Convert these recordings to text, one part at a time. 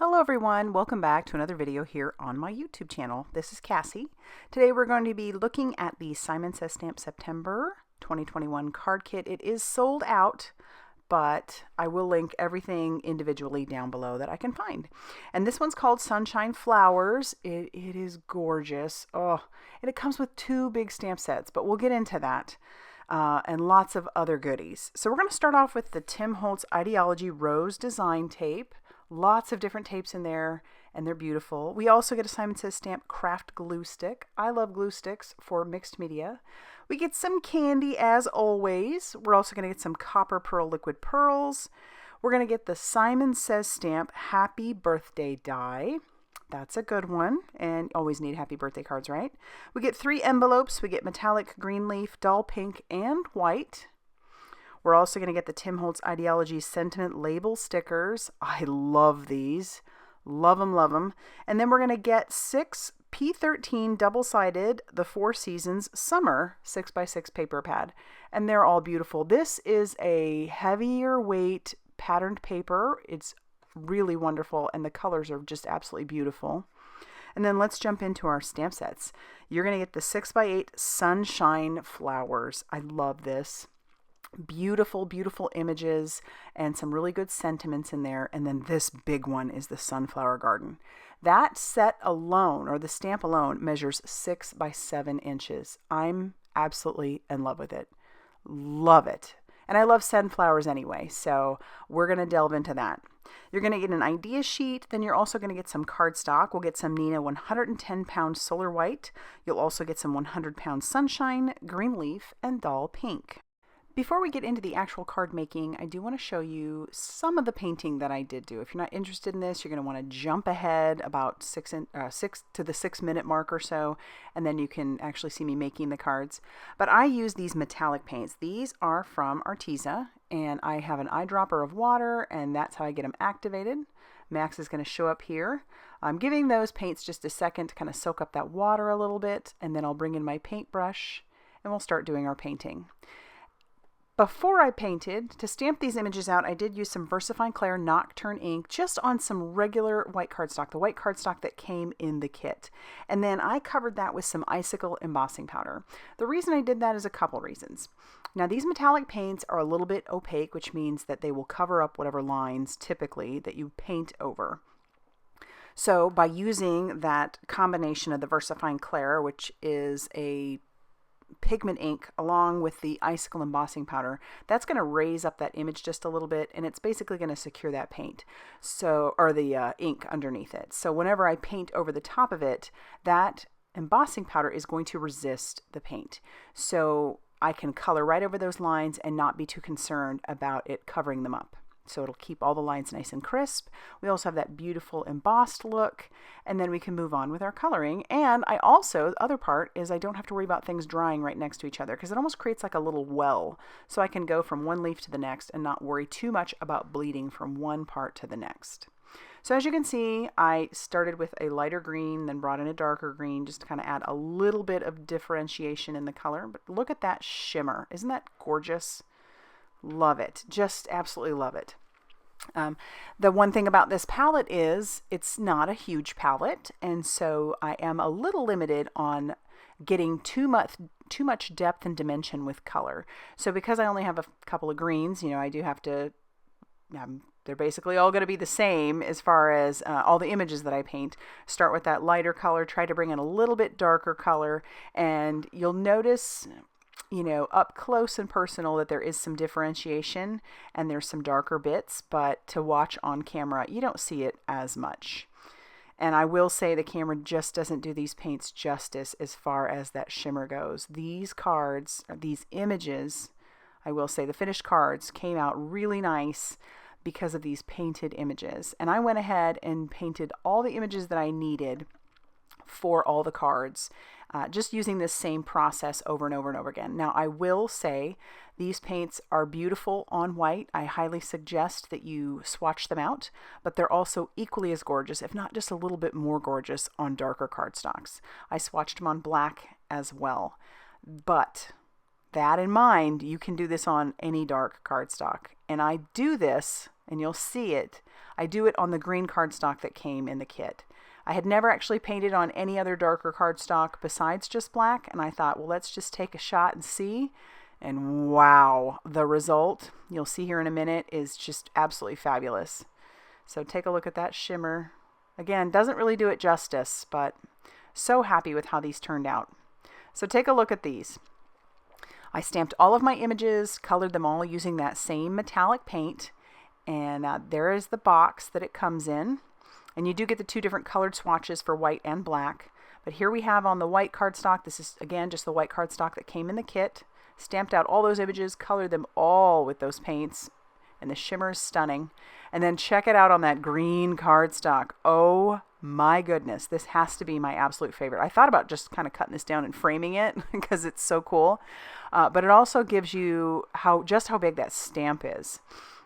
Hello everyone, welcome back to another video here on my YouTube channel. This is Cassie. Today we're going to be looking at the Simon Says Stamp September 2021 card kit. It is sold out, but I will link everything individually down below that I can find. And this one's called Sunshine Flowers. It is gorgeous. Oh, and it comes with two big stamp sets, but we'll get into that. And lots of other goodies. So we're going to start off with the Tim Holtz Idea-ology Rose Design Tape. Lots of different tapes in there, and they're beautiful. We also get a Simon Says Stamp Craft Glue Stick. I love glue sticks for mixed media. We get some candy as always. We're also going to get some Copper Pearl Liquid Pearls. We're going to get the Simon Says Stamp Happy Birthday Die. That's a good one, and always need happy birthday cards, right? We get 3 envelopes. We get metallic green leaf, dull pink, and white. We're also going to get the Tim Holtz Idea-ology Sentiment Label stickers. I love these. Love them, love them. And then we're going to get 6 P13 double-sided The Four Seasons Summer 6x6 paper pad. And they're all beautiful. This is a heavier weight patterned paper. It's really wonderful, and the colors are just absolutely beautiful. And then let's jump into our stamp sets. You're going to get the 6x8 Sunshine Flowers. I love this. Beautiful, beautiful images and some really good sentiments in there. And then this big one is the Sunflower Garden. That set alone, or the stamp alone, measures 6 by 7 inches. I'm absolutely in love with it. Love it. And I love sunflowers anyway, so we're going to delve into that. You're going to get an idea sheet. Then you're also going to get some cardstock. We'll get some Neenah 110-pound Solar White. You'll also get some 100-pound Sunshine, Green Leaf, and Dull Pink. Before we get into the actual card making, I do want to show you some of the painting that I did do. If you're not interested in this, you're going to want to jump ahead about 6 to the 6-minute mark or so, and then you can actually see me making the cards. But I use these metallic paints. These are from Arteza, and I have an eyedropper of water, and that's how I get them activated. Max is going to show up here. I'm giving those paints just a second to kind of soak up that water a little bit, and then I'll bring in my paintbrush, and we'll start doing our painting. Before I painted, to stamp these images out, I did use some VersaFine Clair Nocturne ink just on some regular white cardstock, the white cardstock that came in the kit. And then I covered that with some icicle embossing powder. The reason I did that is a couple reasons. Now, these metallic paints are a little bit opaque, which means that they will cover up whatever lines typically that you paint over. So by using that combination of the VersaFine Clair, which is a pigment ink along with the icicle embossing powder, that's going to raise up that image just a little bit, and it's basically going to secure that paint, or the ink underneath it. So whenever I paint over the top of it, that embossing powder is going to resist the paint. So I can color right over those lines and not be too concerned about it covering them up. So it'll keep all the lines nice and crisp. We also have that beautiful embossed look, and then we can move on with our coloring. And I also, the other part is I don't have to worry about things drying right next to each other, because it almost creates like a little well. So I can go from one leaf to the next and not worry too much about bleeding from one part to the next. So as you can see, I started with a lighter green, then brought in a darker green, just to kind of add a little bit of differentiation in the color. But look at that shimmer. Isn't that gorgeous? Love it. Just absolutely love it. The one thing about this palette is it's not a huge palette, and so I am a little limited on getting too much depth and dimension with color. So because I only have a couple of greens, I do have to, they're basically all going to be the same as far as all the images that I paint. Start with that lighter color, try to bring in a little bit darker color, and you'll notice up close and personal that there is some differentiation and there's some darker bits, but to watch on camera, you don't see it as much. And I will say the camera just doesn't do these paints justice as far as that shimmer goes. These cards, these images, I will say the finished cards came out really nice because of these painted images. And I went ahead and painted all the images that I needed for all the cards, just using this same process over and over and over again. Now, I will say these paints are beautiful on white. I highly suggest that you swatch them out, but they're also equally as gorgeous, if not just a little bit more gorgeous, on darker cardstocks. I swatched them on black as well. But that in mind, you can do this on any dark cardstock. And I do this, and you'll see it, I do it on the green cardstock that came in the kit. I had never actually painted on any other darker cardstock besides just black, and I thought, well, let's just take a shot and see. And wow, the result, you'll see here in a minute, is just absolutely fabulous. So take a look at that shimmer. Again, doesn't really do it justice, but so happy with how these turned out. So take a look at these. I stamped all of my images, colored them all using that same metallic paint, and there is the box that it comes in. And you do get the two different colored swatches for white and black. But here we have on the white cardstock, this is again just the white cardstock that came in the kit. Stamped out all those images, colored them all with those paints, and the shimmer is stunning. And then check it out on that green cardstock. Oh my goodness, this has to be my absolute favorite. I thought about just kind of cutting this down and framing it because it's so cool. But it also gives you just how big that stamp is.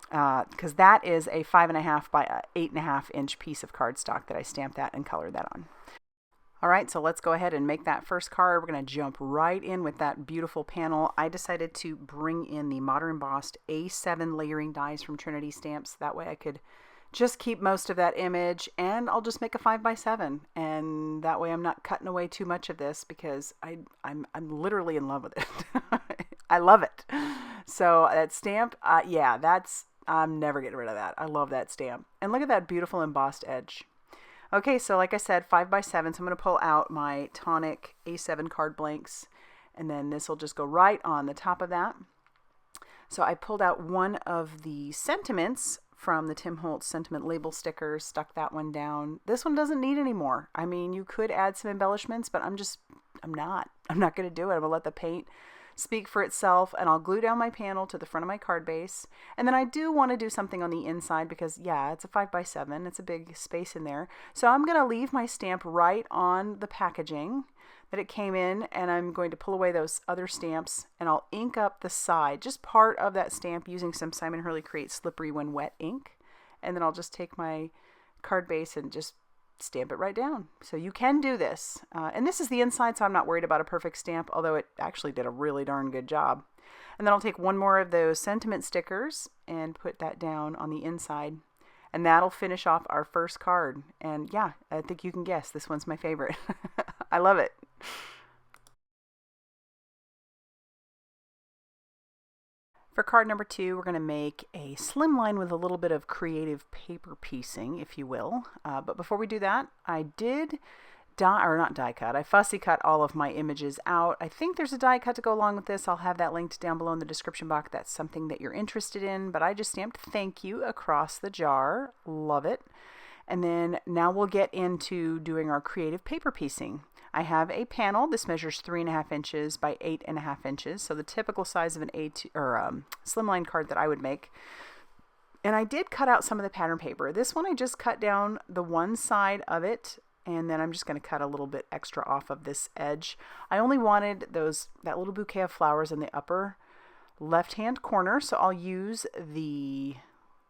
Because that is a 5.5 by 8.5 inch piece of cardstock that I stamped that and colored that on. All right, so let's go ahead and make that first card. We're going to jump right in with that beautiful panel. I decided to bring in the Modern Embossed A7 layering dies from Trinity Stamps. That way I could just keep most of that image, and I'll just make a 5 by 7. And that way I'm not cutting away too much of this because I'm literally in love with it. I love it. So that stamp, yeah, I'm never getting rid of that. I love that stamp. And look at that beautiful embossed edge. Okay, so like I said, 5 by 7. So I'm going to pull out my Tonic A7 card blanks, and then this will just go right on the top of that. So I pulled out one of the sentiments from the Tim Holtz sentiment label stickers, stuck that one down. This one doesn't need any more. I mean, you could add some embellishments, but I'm not going to do it. I'm going to let the paint speak for itself, and I'll glue down my panel to the front of my card base. And then I do want to do something on the inside because, yeah, it's a 5 by 7. It's a big space in there. So I'm going to leave my stamp right on the packaging that it came in, and I'm going to pull away those other stamps, and I'll ink up the side, just part of that stamp, using some Simon Hurley Create Slippery When Wet ink. And then I'll just take my card base and just stamp it right down. So you can do this. And this is the inside, so I'm not worried about a perfect stamp, although it actually did a really darn good job. And then I'll take one more of those sentiment stickers and put that down on the inside. And that'll finish off our first card. And yeah, I think you can guess, this one's my favorite. I love it. For card number 2, we're going to make a slimline with a little bit of creative paper piecing, if you will. But before we do that, I did I fussy cut all of my images out. I think there's a die cut to go along with this. I'll have that linked down below in the description box. That's something that you're interested in. But I just stamped thank you across the jar. Love it. And then now we'll get into doing our creative paper piecing. I have a panel. This measures 3.5 inches by 8.5 inches. So the typical size of an slimline card that I would make. And I did cut out some of the pattern paper. This one I just cut down the one side of it, and then I'm just going to cut a little bit extra off of this edge. I only wanted that little bouquet of flowers in the upper left-hand corner, so I'll use the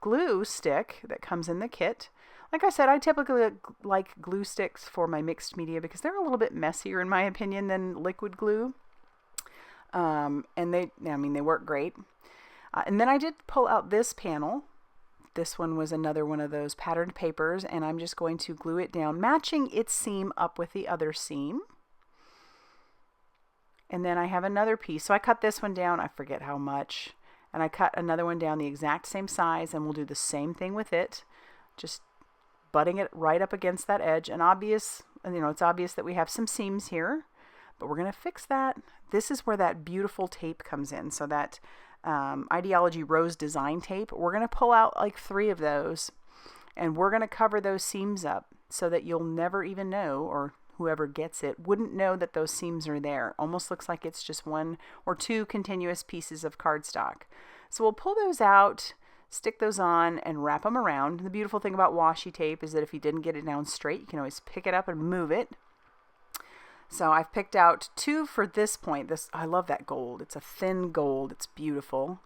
glue stick that comes in the kit. Like I said, I typically like glue sticks for my mixed media because they're a little bit messier, in my opinion, than liquid glue. And they work great. And then I did pull out this panel. This one was another one of those patterned papers, and I'm just going to glue it down, matching its seam up with the other seam. And then I have another piece. So I cut this one down, I forget how much, and I cut another one down the exact same size, and we'll do the same thing with it. Just butting it right up against that edge. And it's obvious that we have some seams here, but we're going to fix that. This is where that beautiful tape comes in. So that Idea-ology Rose Design tape, we're going to pull out like 3 of those, and we're going to cover those seams up so that you'll never even know, or whoever gets it wouldn't know that those seams are there. Almost looks like it's just 1 or 2 continuous pieces of cardstock. So we'll pull those out, stick those on, and wrap them around. The beautiful thing about washi tape is that if you didn't get it down straight, you can always pick it up and move it. So I've picked out 2 for this point. I love that gold. It's a thin gold. It's beautiful.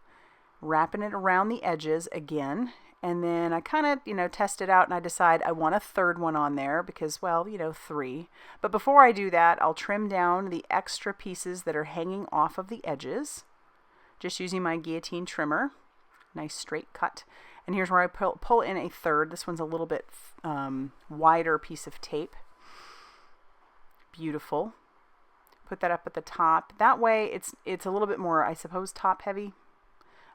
Wrapping it around the edges again. And then I kind of, test it out, and I decide I want a 3rd one on there because, well, 3. But before I do that, I'll trim down the extra pieces that are hanging off of the edges, just using my guillotine trimmer. Nice straight cut. And here's where I pull in a third. This one's a little bit wider piece of tape. Beautiful. Put that up at the top. That way it's a little bit more, I suppose, top heavy.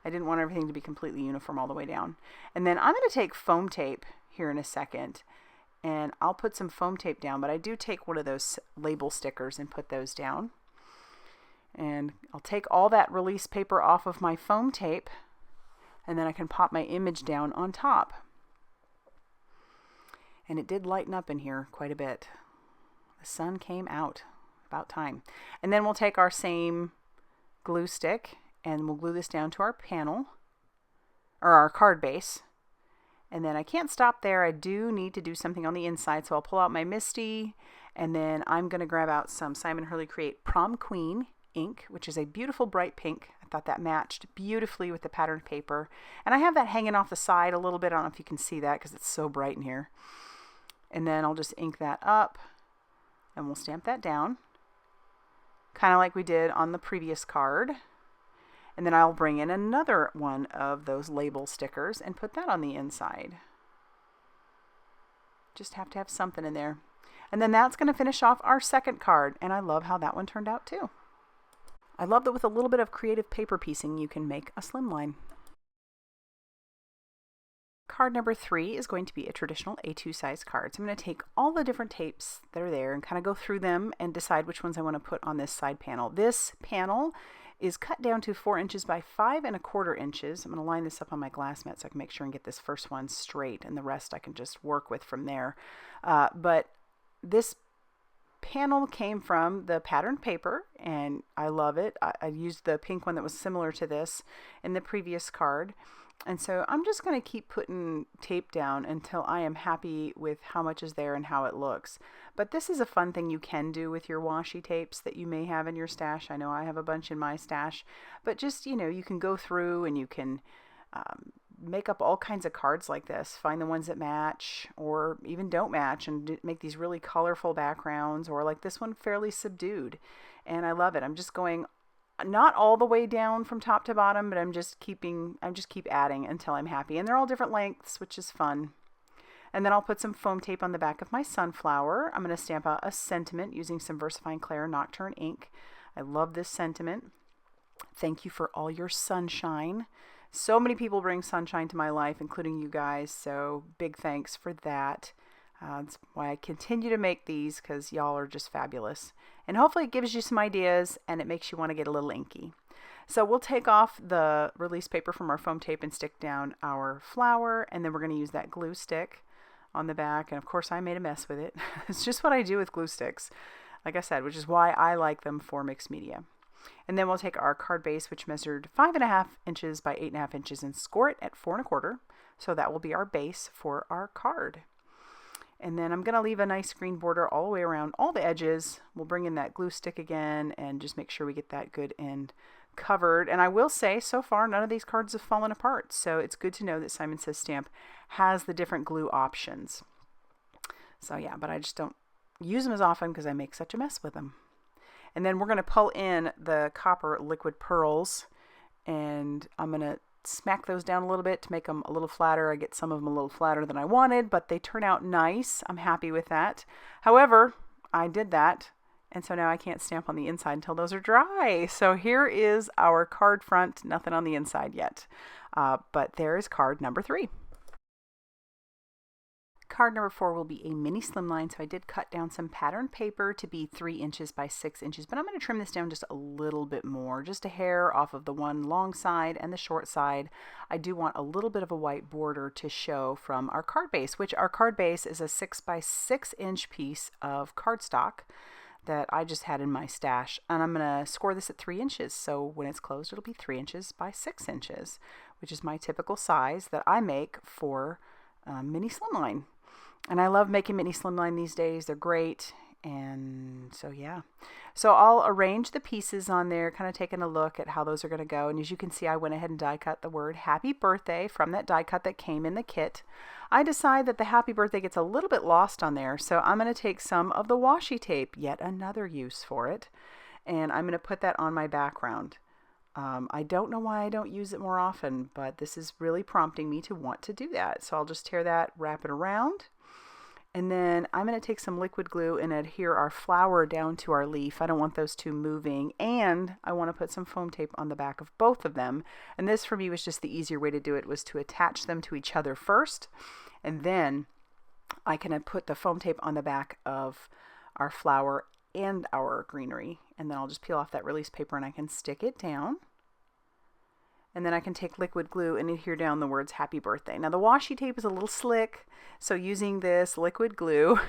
I didn't want everything to be completely uniform all the way down. And then I'm going to take foam tape here in a second, and I'll put some foam tape down, but I do take one of those label stickers and put those down. And I'll take all that release paper off of my foam tape, and then I can pop my image down on top. And it did lighten up in here quite a bit. The sun came out. About time. And then we'll take our same glue stick and we'll glue this down to our panel, or our card base. And then I can't stop there. I do need to do something on the inside, so I'll pull out my Misty, and then I'm going to grab out some Simon Hurley Create Prom Queen ink, which is a beautiful bright pink. I thought that matched beautifully with the patterned paper. And I have that hanging off the side a little bit. I don't know if you can see that because it's so bright in here. And then I'll just ink that up, and we'll stamp that down, kind of like we did on the previous card. And then I'll bring in another one of those label stickers and put that on the inside. Just have to have something in there. And then that's going to finish off our second card, and I love how that one turned out too. I love that with a little bit of creative paper piecing you can make a slimline. Card number 3 is going to be a traditional A2 size card. So I'm going to take all the different tapes that are there and kind of go through them and decide which ones I want to put on this side panel. This panel is cut down to 4 inches by 5¼ inches. I'm going to line this up on my glass mat so I can make sure and get this first one straight, and the rest I can just work with from there. But this panel came from the patterned paper, and I love it. I used the pink one that was similar to this in the previous card. And so I'm just going to keep putting tape down until I am happy with how much is there and how it looks. But this is a fun thing you can do with your washi tapes that you may have in your stash. I know I have a bunch in my stash. But just, you know, you can go through and you can make up all kinds of cards like this. Find the ones that match or even don't match and make these really colorful backgrounds, or like this one, fairly subdued. And I love it. I'm just going not all the way down from top to bottom, but I'm just keep adding until I'm happy. And they're all different lengths, which is fun. And then I'll put some foam tape on the back of my sunflower. I'm going to stamp out a sentiment using some VersaFine Clair Nocturne ink. I love this sentiment. Thank you for all your sunshine. So many people bring sunshine to my life, including you guys. So big thanks for that. That's why I continue to make these, because y'all are just fabulous. And hopefully it gives you some ideas and it makes you want to get a little inky. So we'll take off the release paper from our foam tape and stick down our flower, and then we're going to use that glue stick on the back. And of course I made a mess with it. It's just what I do with glue sticks, like I said, which is why I like them for mixed media. And then we'll take our card base, which measured 5½ inches by 8½ inches, and score it at 4¼ So that will be our base for our card. And then I'm going to leave a nice green border all the way around all the edges. We'll bring in that glue stick again and just make sure we get that good end covered. And I will say, so far, none of these cards have fallen apart. So it's good to know that Simon Says Stamp has the different glue options. So yeah, but I just don't use them as often because I make such a mess with them. And then we're going to pull in the copper liquid pearls, and I'm going to smack those down a little bit to make them a little flatter. I get some of them a little flatter than I wanted, but they turn out nice. I'm happy with that. However, I did that, and so now I can't stamp on the inside until those are dry. So here is our card front, nothing on the inside yet. But there is card number 3. Card number 4 will be a mini slimline. So I did cut down some patterned paper to be 3 inches by 6 inches, but I'm going to trim this down just a little bit more, just a hair off of the one long side and the short side. I do want a little bit of a white border to show from our card base, which our card base is a 6 by 6 inch piece of cardstock that I just had in my stash. And I'm going to score this at 3 inches. So when it's closed, it'll be 3 inches by 6 inches, which is my typical size that I make for mini slimline. And I love making mini slimline these days. They're great. And so, yeah. So I'll arrange the pieces on there, kind of taking a look at how those are going to go. And as you can see, I went ahead and die cut the word happy birthday from that die cut that came in the kit. I decide that the happy birthday gets a little bit lost on there. So I'm going to take some of the washi tape, yet another use for it. And I'm going to put that on my background. I don't know why I don't use it more often, but this is really prompting me to want to do that. So I'll just tear that, wrap it around, and then I'm going to take some liquid glue and adhere our flower down to our leaf. I don't want those two moving, and I want to put some foam tape on the back of both of them. And this for me was just the easier way to do it, was to attach them to each other first, and then I can put the foam tape on the back of our flower and our greenery, and then I'll just peel off that release paper and I can stick it down. And then I can take liquid glue and adhere down the words happy birthday. Now the washi tape is a little slick, so using this liquid glue,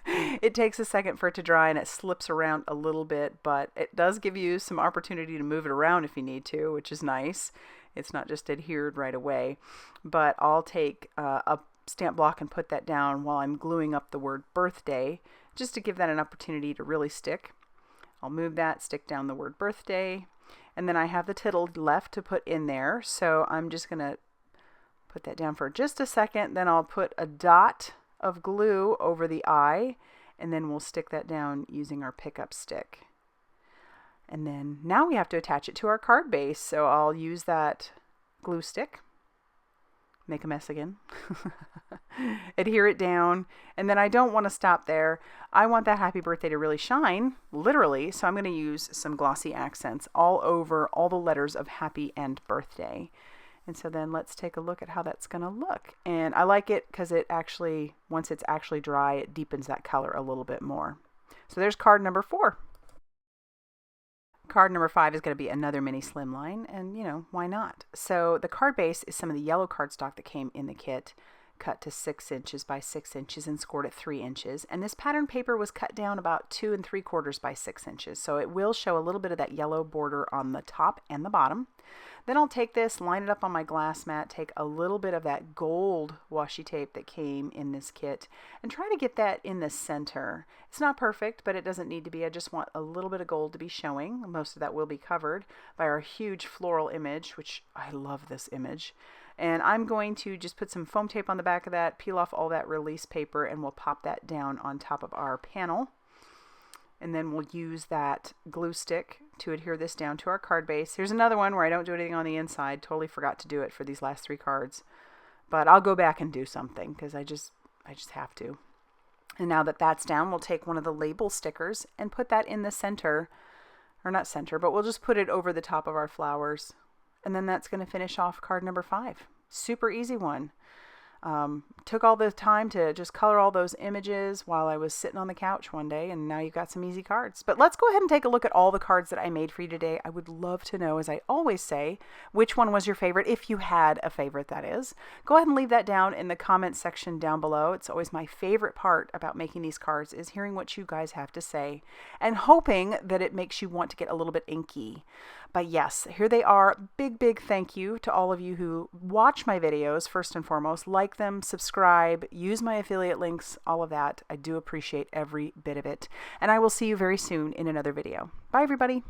it takes a second for it to dry and it slips around a little bit, but it does give you some opportunity to move it around if you need to, which is nice. It's not just adhered right away. But I'll take a stamp block and put that down while I'm gluing up the word birthday, just to give that an opportunity to really stick. I'll move that, stick down the word birthday, and then I have the tittle left to put in there, so I'm just going to put that down for just a second. Then I'll put a dot of glue over the eye, and then we'll stick that down using our pickup stick. And then now we have to attach it to our card base, so I'll use that glue stick. Make a mess again. Adhere it down, and then I don't want to stop there. I want that happy birthday to really shine, literally, so I'm going to use some glossy accents all over all the letters of happy and birthday. And so then let's take a look at how that's going to look. And I like it because it actually, once it's actually dry, it deepens that color a little bit more. So there's card number 4. Card number 5 is going to be another mini slimline, and you know, why not? So the card base is some of the yellow cardstock that came in the kit, cut to 6 inches by 6 inches and scored at 3 inches. And this pattern paper was cut down about 2 3/4 by 6 inches. So it will show a little bit of that yellow border on the top and the bottom. Then I'll take this, line it up on my glass mat, take a little bit of that gold washi tape that came in this kit, and try to get that in the center. It's not perfect, but it doesn't need to be. I just want a little bit of gold to be showing. Most of that will be covered by our huge floral image, which I love this image. And I'm going to just put some foam tape on the back of that, peel off all that release paper, and we'll pop that down on top of our panel. And then we'll use that glue stick to adhere this down to our card base. Here's another one where I don't do anything on the inside. Totally forgot to do it for these last 3 cards. But I'll go back and do something because I just have to. And now that that's down, we'll take one of the label stickers and put that in the center. Or not center, but we'll just put it over the top of our flowers. And then that's going to finish off card number 5. Super easy one. Took all the time to just color all those images while I was sitting on the couch one day, and now you've got some easy cards. But let's go ahead and take a look at all the cards that I made for you today. I would love to know, as I always say, which one was your favorite, if you had a favorite, that is. Go ahead and leave that down in the comments section down below. It's always my favorite part about making these cards, is hearing what you guys have to say and hoping that it makes you want to get a little bit inky. But yes, here they are. Big, big thank you to all of you who watch my videos, first and foremost. Like them, subscribe, use my affiliate links, all of that. I do appreciate every bit of it. And I will see you very soon in another video. Bye, everybody.